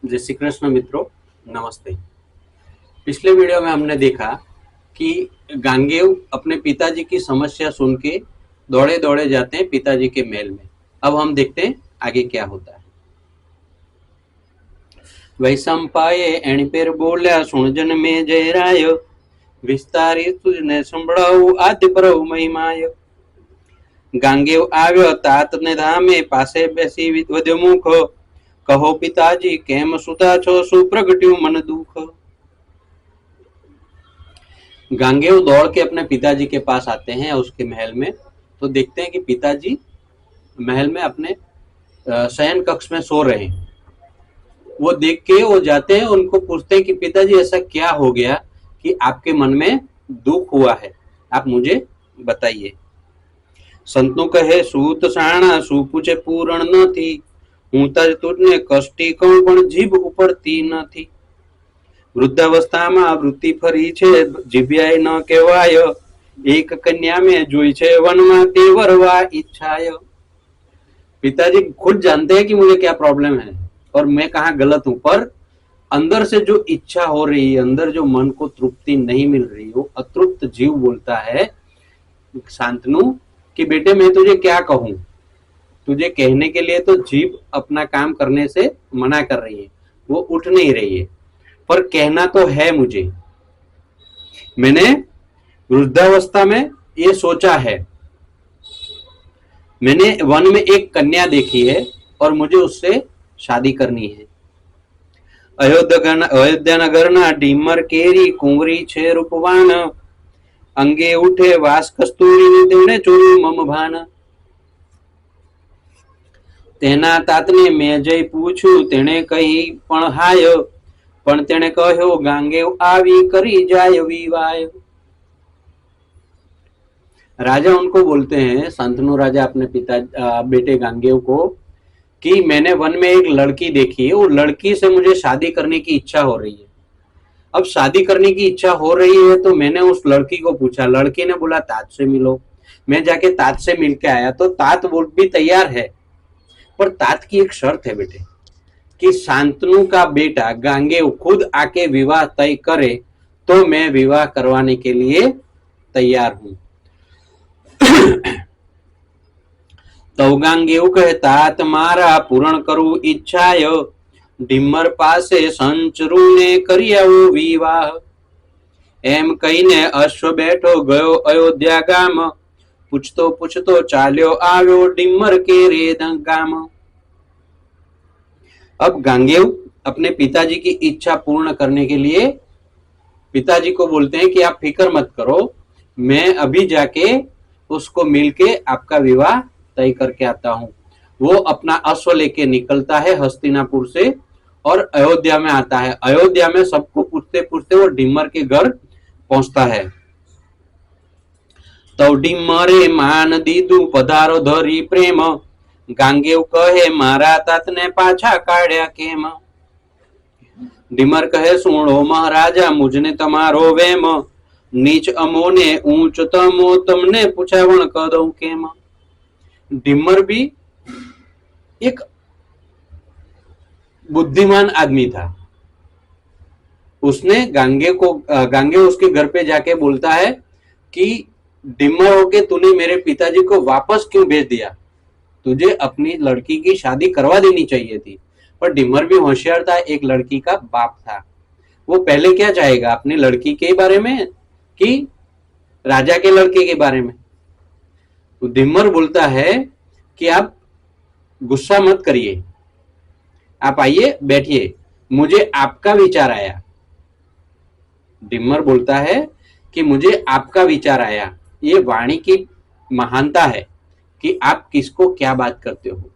जय श्री कृष्ण मित्रों, नमस्ते। पिछले वीडियो में हमने देखा कि गांगेय अपने पिताजी की समस्या सुन के दौड़े दौड़े जाते हैं पिताजी के महल में। अब हम देखते हैं आगे क्या होता है। वैशंपाये एनी पेर बोल्या सुन जन में जय राय, विस्तारी तुझने संभळाऊ आदि प्रभु महिमाय। गांगेय આવ્યો तात ने धामे पासे बेसी વધ્યો મુખ, कहो पिताजी केम सुता छो सुप्रगट्यु मन दुख। गांगेय दौड़ के अपने पिताजी के पास आते हैं उसके महल में, तो देखते हैं कि पिताजी महल में अपने शयन कक्ष में सो रहे हैं। वो देख के वो जाते हैं, उनको पूछते हैं कि पिताजी ऐसा क्या हो गया कि आपके मन में दुख हुआ है, आप मुझे बताइए। संतनु कहे सूत साणा सु पूछे पूरण न थी, हूँ तज तुझने कष्टी कहूं पण जीभ उपरती નથી। वृद्धावस्थाમાં વૃત્તિ ફરી છે જીભ્યાય ન કહેવાય, एक कन्या में જોઈ છે વનમાં તે વરવા ઈચ્છાય। पिताजी खुद जानते हैं कि मुझे क्या प्रॉब्लम है और मैं कहाँ गलत हूं, पर अंदर से जो इच्छा हो रही है, अंदर जो मन को तृप्ति नहीं मिल रही, वो अतृप्त जीव बोलता है शांतनु कि बेटे मैं तुझे क्या कहूं, तुझे कहने के लिए तो जीभ अपना काम करने से मना कर रही है, वो उठ नहीं रही है, पर कहना तो है मुझे। मैंने वृद्धावस्था में ये सोचा है, मैंने वन में एक कन्या देखी है और मुझे उससे शादी करनी है। अयोध्या नगर ना ढीमर केरी कुंवरी छे रूपवान, अंगे उठे वास कस्तूरी तेने चोरू मम भान। तेना तातने मैं जई पूछू तेने कही पण हाय, पण तेने कह्यो गांगेय आवी करी जाय विवाय। राजा उनको बोलते हैं, शांतनु राजा अपने बेटे गांगेय को, कि मैंने वन में एक लड़की देखी है, वो लड़की से मुझे शादी करने की इच्छा हो रही है। अब शादी करने की इच्छा हो रही है तो मैंने उस लड़की को पूछा, लड़की ने बोला तात से मिलो। मैं जाके तात से मिल के आया तो तात भी तैयार है, पर तात की एक शर्त है बेटे कि शांतनु का बेटा गांगेय खुद आके विवाह तय करे तो मैं विवाह करवाने के लिए तैयार हूं। तो गांगेय कहे तात मारा पूर्ण करू इच्छाय, ढीमर पासे संचरू ने करियावो विवाह। एम कहीने अश्व बैठो गयो अयोध्या गाम, पूछतो पूछतो चाल्यो आव्यो ढीमर के रेद गाम। अब गांगेय अपने पिताजी की इच्छा पूर्ण करने के लिए पिताजी को बोलते हैं कि आप फिक्र मत करो, मैं अभी जाके उसको मिलके आपका विवाह तय करके आता हूं। वो अपना अश्व लेके निकलता है हस्तिनापुर से और अयोध्या में आता है। अयोध्या में सबको पूछते पूछते वो ढीमर के घर पहुंचता है। तो ढीमरे मान दीदू पधारो धरी प्रेम, गांगेय कहे मारा तात ने पाछा काढ़्या केम। ढीमर कहे सुनो महाराजा मुझने तमारो वेम, नीच अमोने ऊंच तमो तमने पूछावण कदऊ केम। ढीमर भी एक बुद्धिमान आदमी था। उसने गांगेय उसके घर पे जाके बोलता है कि ढीमर होके तूने मेरे पिताजी को वापस क्यों भेज दिया, तुझे अपनी लड़की की शादी करवा देनी चाहिए थी। पर ढीमर भी होशियार था, एक लड़की का बाप था। वो पहले क्या चाहेगा, अपनी लड़की के बारे में कि राजा के लड़के के बारे में। तो ढीमर बोलता है कि आप गुस्सा मत करिए, आप आइए बैठिए, मुझे आपका विचार आया। ढीमर बोलता है कि मुझे आपका विचार आया। ये वाणी की महानता है कि आप किसको क्या बात करते हो।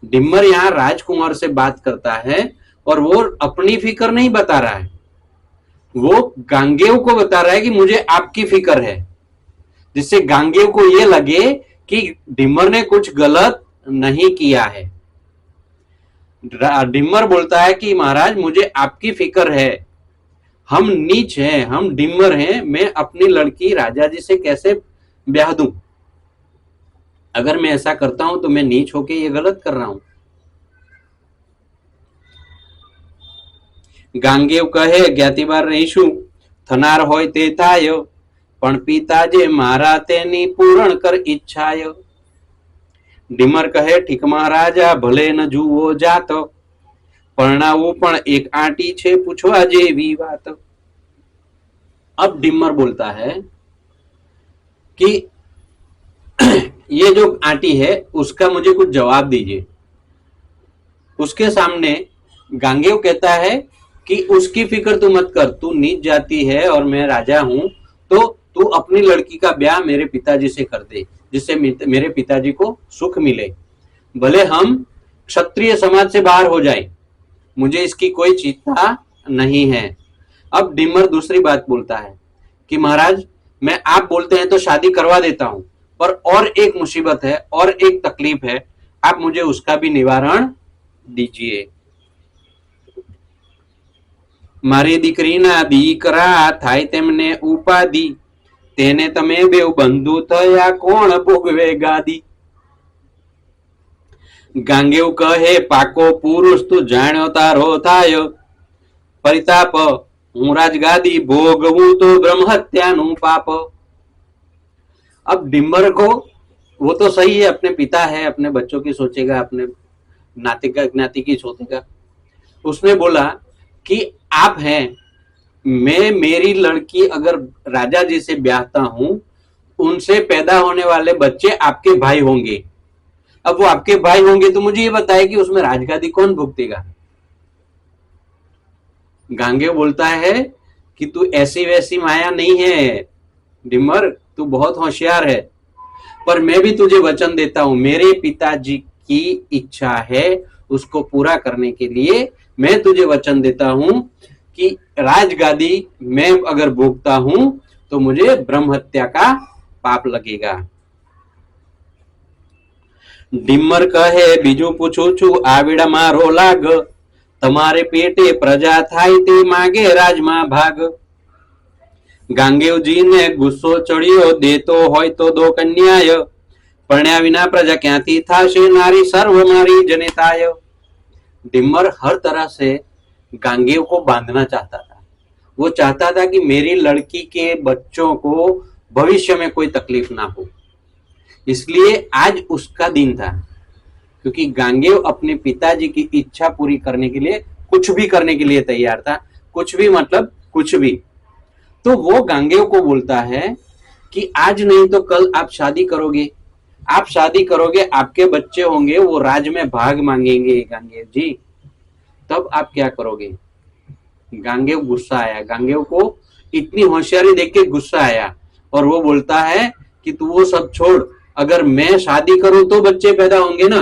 ढीमर यहाँ राजकुमार से बात करता है और वो अपनी फिक्र नहीं बता रहा है, वो गांगेय को बता रहा है कि मुझे आपकी फिक्र है, जिससे गांगेय को ये लगे कि ढीमर ने कुछ गलत नहीं किया है। ढीमर बोलता है कि महाराज मुझे आपकी फिक्र है, हम नीच हैं, हम ढीमर हैं, मैं अपनी लड़की राजा जी से कैसे ब्याह दूं, अगर मैं ऐसा करता हूं तो मैं नीच होके ये गलत कर रहा हूं। ગાંગેવ કહે જ્ઞાતિબાર રહીશું થનાર હોય તે થાય પણ પિતાજે મારા તેની પૂરણ કર ઈચ્છાય. ડીમર કહે ઠીક મહારાજા ભલે ન જુઓ જાત પરણાવું પણ એક આંટી છે પૂછવા જેવી વાત. अब डिमर बोलता है कि ये जो आंटी है उसका मुझे कुछ जवाब दीजिए. उसके सामने गांगेव कहता है कि उसकी फिक्र तू मत कर, तू नीच जाती है और मैं राजा हूं, तो तू अपनी लड़की का ब्याह मेरे पिताजी से कर दे जिससे मेरे पिताजी को सुख मिले. भले हम क्षत्रिय समाज से बाहर हो जाए, मुझे इसकी कोई चिंता नहीं है. अब डिमर दूसरी बात बोलता है कि महाराज मैं आप बोलते हैं तो शादी करवा देता हूं, पर और एक मुसीबत है और एक तकलीफ है, आप मुझे उसका भी निवारण दीजिए. मारी दीकरीना दीकरा थाय तेमने उपाधि તેને તમે બેવ બંધુ થયા કોણ ભોગવે ગાદી. ગાંગેવ કહે પાકો પુરુષ તું જાણ્યો તારો થાય પરિતાપ હું राजगादी भोगवू तो ब्रह्म हत्यानु पाप. अब डिम्बर को वो तो सही है, अपने पिता है, अपने बच्चों की सोचेगा, अपने ज्ञाति की सोचेगा. उसने बोला कि आप हैं, मैं मेरी लड़की अगर राजा जी से ब्याहता हूं, उनसे पैदा होने वाले बच्चे आपके भाई होंगे. अब वो आपके भाई होंगे तो मुझे ये बताए कि उसमें राजगादी कौन भुगतेगा. गांगेव बोलता है कि तू ऐसी वैसी माया नहीं है डिमर, तू बहुत होशियार है, पर मैं भी तुझे वचन देता हूं, मेरे पिताजी की इच्छा है उसको पूरा करने के लिए मैं तुझे वचन देता हूं कि राजगादी मैं अगर भोगता हूं तो मुझे ब्रह्म हत्या का पाप लगेगा. डिमर कहे बीजू पूछू छू आविड़ा मारो लाग તમારે પેટે પ્રજા થાય તે માગે રાજમાં ભાગ. ગાંગેવજીને ગુસ્સો ચડ્યો દેતો હોય તો દો કન્યાય પરણ્યા વિના પ્રજા ક્યાંથી થાશે નારી સર્વ મારી જનિતાય. डिमर हर तरह से गांगेव को बांधना चाहता था. वो चाहता था कि मेरी लड़की के बच्चों को भविष्य में कोई तकलीफ ना हो, इसलिए आज उसका दिन था. क्योंकि गांगेव अपने पिताजी की इच्छा पूरी करने के लिए कुछ भी करने के लिए तैयार था. कुछ भी मतलब कुछ भी. तो वो गांगेव को बोलता है कि आज नहीं तो कल आप शादी करोगे, आप शादी करोगे, आपके बच्चे होंगे, वो राज में भाग मांगेंगे गांगेव जी, तब आप क्या करोगे. गांगेव गुस्सा आया, गांगेव को इतनी होशियारी देख के गुस्सा आया और वो बोलता है कि तू वो सब छोड़, अगर मैं शादी करूं तो बच्चे पैदा होंगे ना.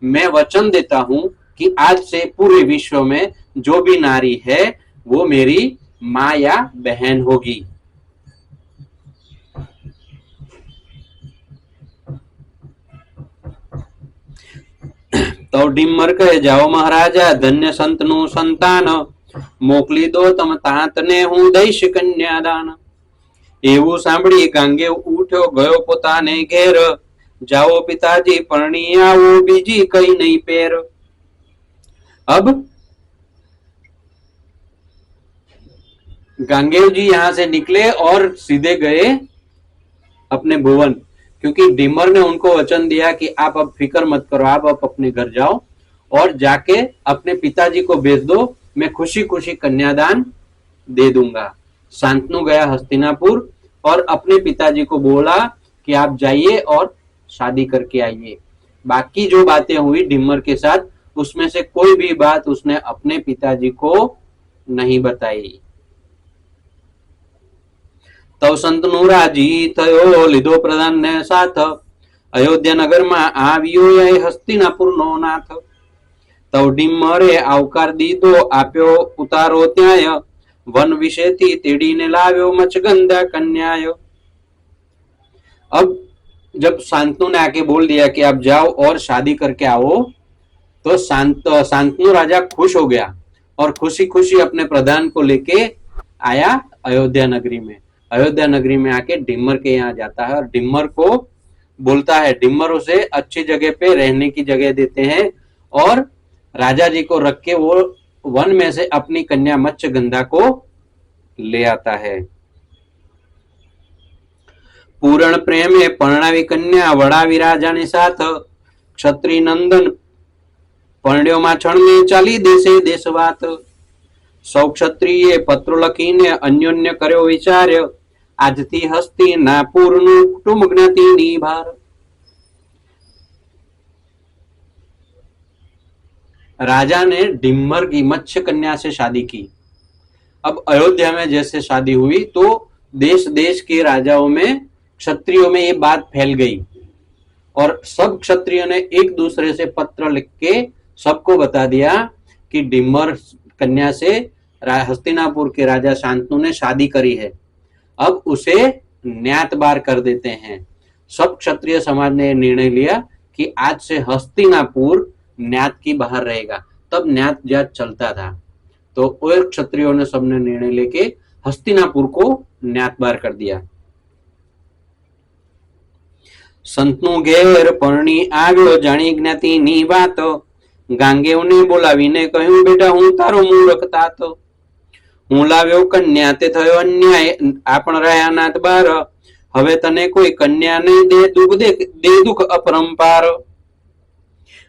मैं वचन देता हूं कि आज से पूरे विश्व में जो भी नारी है वो मेरी माँ या बहन होगी. तो डिमर कहे जाओ महाराजा धन्य संत नु संतान मोकली दो तम तात ने हूँ दईश कन्यादान. એવું સાંભળી ગાંગેવ ઉઠ્યો ગયો પોતાને ઘેર जाओ पिताजी परणी आओ बीजी कहीं नहीं पैर. अब गांगेव जी यहां से निकले और सीधे गए अपने भुवन, क्योंकि डिमर ने उनको वचन दिया कि आप अब फिक्र मत करो, आप अब अपने घर जाओ और जाके अपने पिताजी को भेज दो, मैं खुशी खुशी कन्यादान दे दूंगा. शांतनु गया हस्तिनापुर और अपने पिताजी को बोला कि आप जाइए और शादी करके आइए. बाकी जो बातें हुई डिमर के साथ, उसमें से कोई भी बात उसने अपने पिताजी को नहीं बताई. तो संतनु राजी थयो લીધો પ્રધાનને સાથ અયોધ્યા નગરમાં આવ્યો એ હસ્તિનાપુરનો નાથ. તો ડિમરે આવકાર દીધો આપ્યો ઉતારો ત્યાંય वन विषयથી તેડીને લાવ્યો મચગંધા કન્યાય. अब जब शांतनु ने आके बोल दिया कि आप जाओ और शादी करके आओ, तो शांतनु राजा खुश हो गया और खुशी खुशी अपने प्रधान को लेके आया अयोध्या नगरी में. अयोध्या नगरी में आके डिमर के यहाँ जाता है और डिमर को बोलता है, डिमर उसे अच्छी जगह पे रहने की जगह देते हैं और राजा जी को रख के वो वन में से अपनी कन्या मत्स्यगंधा को ले आता है। पूर्ण प्रेमे परणावी कन्या वड़ावी राजानी साथ, क्षत्रिय नंदन પરણ્યો માછણને ચાલી દેશે દેશવાત। સૌ ક્ષત્રિયે પત્રો લખીને અન્યોન્ય કર્યો વિચાર્ય, આજથી હસ્તિનાપુરનું કુટુંબ જ્ઞાતિની ભાર। राजा ने डिम्मर की मत्स्य कन्या से शादी की। अब अयोध्या में जैसे शादी हुई तो देश देश के राजाओं में, क्षत्रियों में ये बात फैल गई और सब क्षत्रियों ने एक दूसरे से पत्र लिख के सबको बता दिया कि डिम्मर कन्या से हस्तिनापुर के राजा शांतनु ने शादी करी है, अब उसे न्यात बार कर देते हैं। सब क्षत्रिय समाज ने निर्णय लिया कि आज से हस्तिनापुर न्यात की बाहर रहेगा। तब न्यात जात चलता था, तो और क्षत्रियों ने सबने निर्णय लेके हस्तिनापुर को न्यात बार कर दिया। संतनु घेर परणी આવ્યો જાણી જ્ઞાતિની વાત, ગાંગેવને બોલાવીને કહ્યું, બેટા હું તારો મૂર્ખ તાત, હું લાવ્યો કન્યા તે થયો અન્યાય, આપણ રહ્યા નાથ બાર, હવે તને કોઈ કન્યા નહીં દે દુઃખ अपरंपार।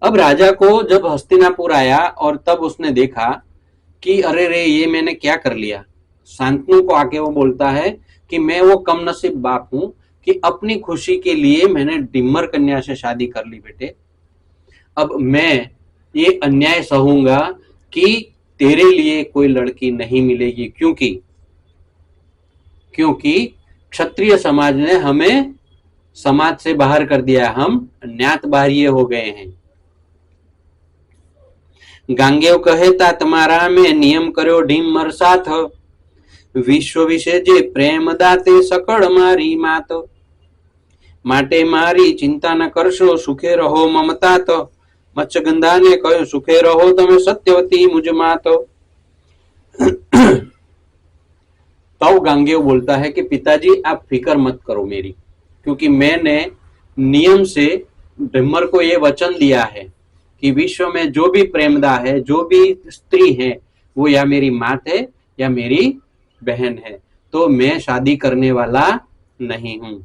अब राजा को जब हस्तिनापुर आया और तब उसने देखा कि अरे रे ये मैंने क्या कर लिया, शांतनु को आके वो बोलता है कि मैं वो कम नसीब बाप हूं कि अपनी खुशी के लिए मैंने डिम्मर कन्या से शादी कर ली बेटे। अब मैं ये अन्याय सहूंगा कि तेरे लिए कोई लड़की नहीं मिलेगी, क्योंकि क्षत्रिय समाज ने हमें समाज से बाहर कर दिया, हम न्यात बाह्य हो गए हैं। गांगेव कहेता तुम्हारा में नियम કર્યો ઢીમર સાથ, વિશ્વ વિશે જે પ્રેમ દાતે સકળ મારી માત, માટે મારી ચિંતા ન કરશો સુખે રહો મમતાત। મત્સ્યગંધા ને કહ્યું, સુખે રહો તમે સત્યવતી મુझ માત। तब गांगेय बोलता है कि पिताजी आप फिक्र मत करो मेरी, क्योंकि मैंने नियम से डिम्मर को ये वचन दिया है कि विश्व में जो भी प्रेमदा है, जो भी स्त्री है, वो या मेरी माँ है या मेरी बहन है, तो मैं शादी करने वाला नहीं हूं।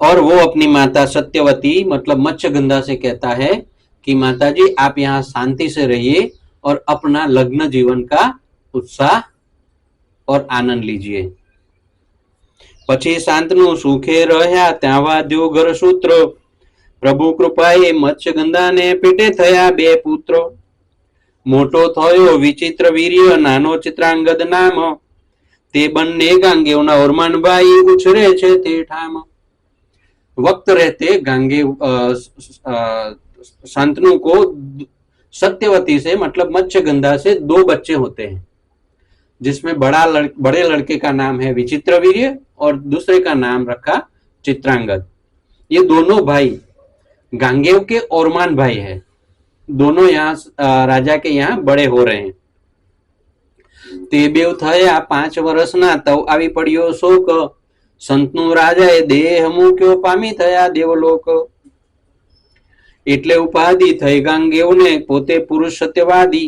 और वो अपनी माता सत्यवती मतलब मत्स्यगंधा से कहता है कि माताजी आप यहाँ शांति से रहिए और अपना लग्न जीवन का उत्साह और आनंद लीजिए। પછી શાંતનુ સુખે રહ્યા ત્યાં વાદ્યો ઘર સૂત્ર, પ્રભુ કૃપાએ મત્સ્યગંધાને પેટે થયા બે પુત્રો, મોટો થયો વિચિત્ર વીર્ય નાનો ચિત્રાંગદ નામ, તે બંને ગાંગેવના ઓરમાન ભાઈ ઉછરે છે તે ઠામ। वक्त रहते गांगेव शांतनु को सत्यवती से मतलब मत्स्यगंधा से 2 बच्चे होते हैं, जिसमें बड़े लड़के का नाम है विचित्रवीर्य और दूसरे का नाम रखा चित्रांगद। ये दोनों भाई गांगेव के ओरमान भाई है, दोनों यहाँ राजा के यहाँ बड़े हो रहे हैं। ते बेव थया 5 वर्षना तव આવી પડ્યો શોક, સંતનું રાજાએ દેહ મૂક્યો પામી થયા દેવલોક। એટલે ઉપાધિ થઈ ગાંગેવને પોતે પુરુષ સત્યવાદી,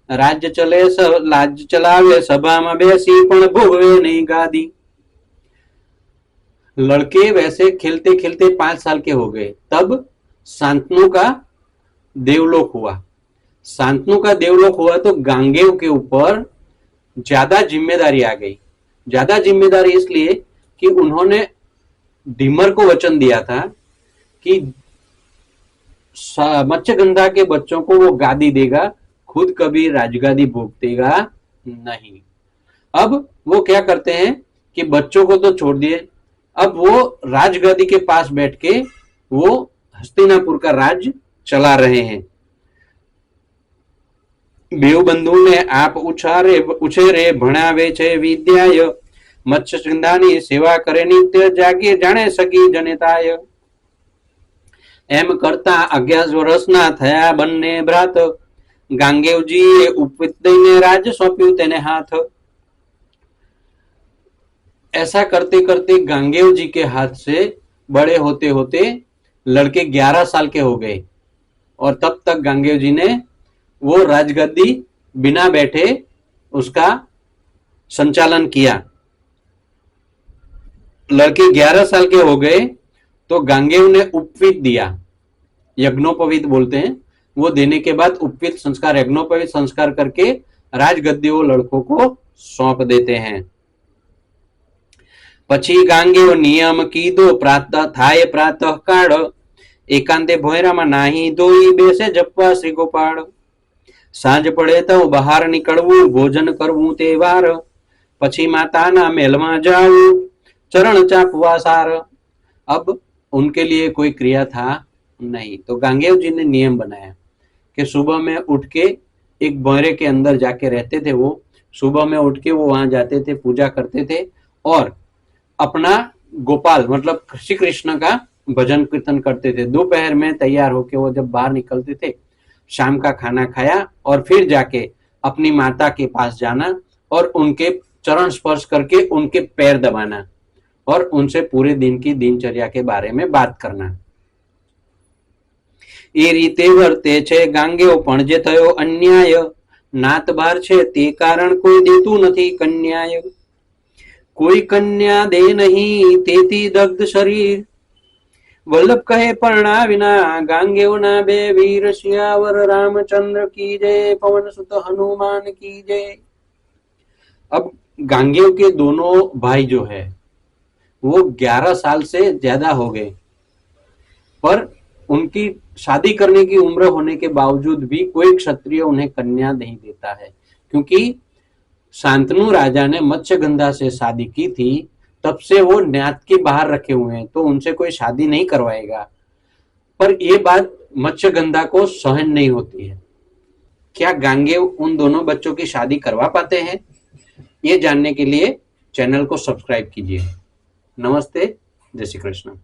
राज्य चले लाज चलावे सभा में बेसी पण भोगवे नहीं गादी। लड़के वैसे खेलते खेलते 5 साल के हो गए, तब शांतनु का देवलोक हुआ। शांतनु का देवलोक हुआ तो गांगेव के ऊपर ज्यादा जिम्मेदारी आ गई। ज्यादा जिम्मेदारी इसलिए कि उन्होंने डिमर को वचन दिया था कि मत्स्यगंधा के बच्चों को वो गादी देगा, खुद कभी राजगादी भोगतेगा नहीं। अब वो क्या करते हैं कि बच्चों को तो छोड़ दिए, अब वो राजगादी के पास बैठ के वो हस्तिनापुर का राज चला रहे हैं। बेव बंधु ने आप उछेरे भणावे छे विद्याय, मत्स्यगंधानी सेवा करे नित्य जागे जाने सकी जनिताय। एम करता 11 वर्षना थया बन्ने भ्रात, गांगेवजीए उपवित दईने राज सौंप्યું તેને हाथ। ऐसा करते करते गांगेव जी के हाथ से बड़े होते होते लड़के 11 साल के हो गए और तब तक गांगेव जी ने वो राजगद्दी बिना बैठे उसका संचालन किया। लड़के 11 साल के हो गए तो गांगेय ने उपवीत दिया, यज्ञोपवीत बोलते हैं, वो देने के बाद उपवीत संस्कार, यज्ञोपवीत संस्कार करके राजगद्दी वो लड़कों को सौंप देते हैं। પછી ગાંગેયો નિયમ કીધો પ્રાતઃ થાય પ્રાતઃ કાળ એકાંતે ભોયરામાં નાહી ધોઈ બેસે જપવા શ્રી ગોપાળ સાંજ પડે તો બહાર નીકળવું ભોજન કરવું તે વાર પછી માતાના મહેલમાં જાવું ચરણ ચાપવા સાર। अब उनके लिए कोई क्रिया था नहीं, तो गांगेय जी ने नियम बनाया कि सुबह में उठ के एक भोयरे के अंदर जाके रहते थे। वो सुबह में उठ के वो वहां जाते थे, पूजा करते थे और अपना गोपाल मतलब श्री कृष्ण का भजन कीर्तन करते थे। दोपहर में तैयार होके वो जब बाहर निकलते थे, शाम का खाना खाया और फिर जाके अपनी माता के पास जाना और उनके चरण स्पर्श करके उनके पैर दबाना और उनसे पूरे दिन की दिनचर्या के बारे में बात करना। એ રીતે વર્તે છે ગાંગેયો પણ જે થયો અન્યાય નાત બાર છે તે કારણ કોઈ દેતું નથી કન્યાય। कोई कन्या दे नहीं तेती दग्ध शरीर वल्लभ कहे परना विना गांगेय ना बे वीर सियावर रामचंद्र की जय पवन सुत हनुमान की जय। अब गांगेय के दोनों भाई जो है वो 11 साल से ज्यादा हो गए, पर उनकी शादी करने की उम्र होने के बावजूद भी कोई क्षत्रिय उन्हें कन्या नहीं देता है, क्योंकि शांतनु राजा ने मत्स्यगंधा से शादी की थी, तब से वो न्यात के बाहर रखे हुए हैं, तो उनसे कोई शादी नहीं करवाएगा। पर ये बात मत्स्यगंधा को सहन नहीं होती है। क्या गांगेय उन दोनों बच्चों की शादी करवा पाते हैं? ये जानने के लिए चैनल को सब्सक्राइब कीजिए। नमस्ते, जय श्री कृष्ण।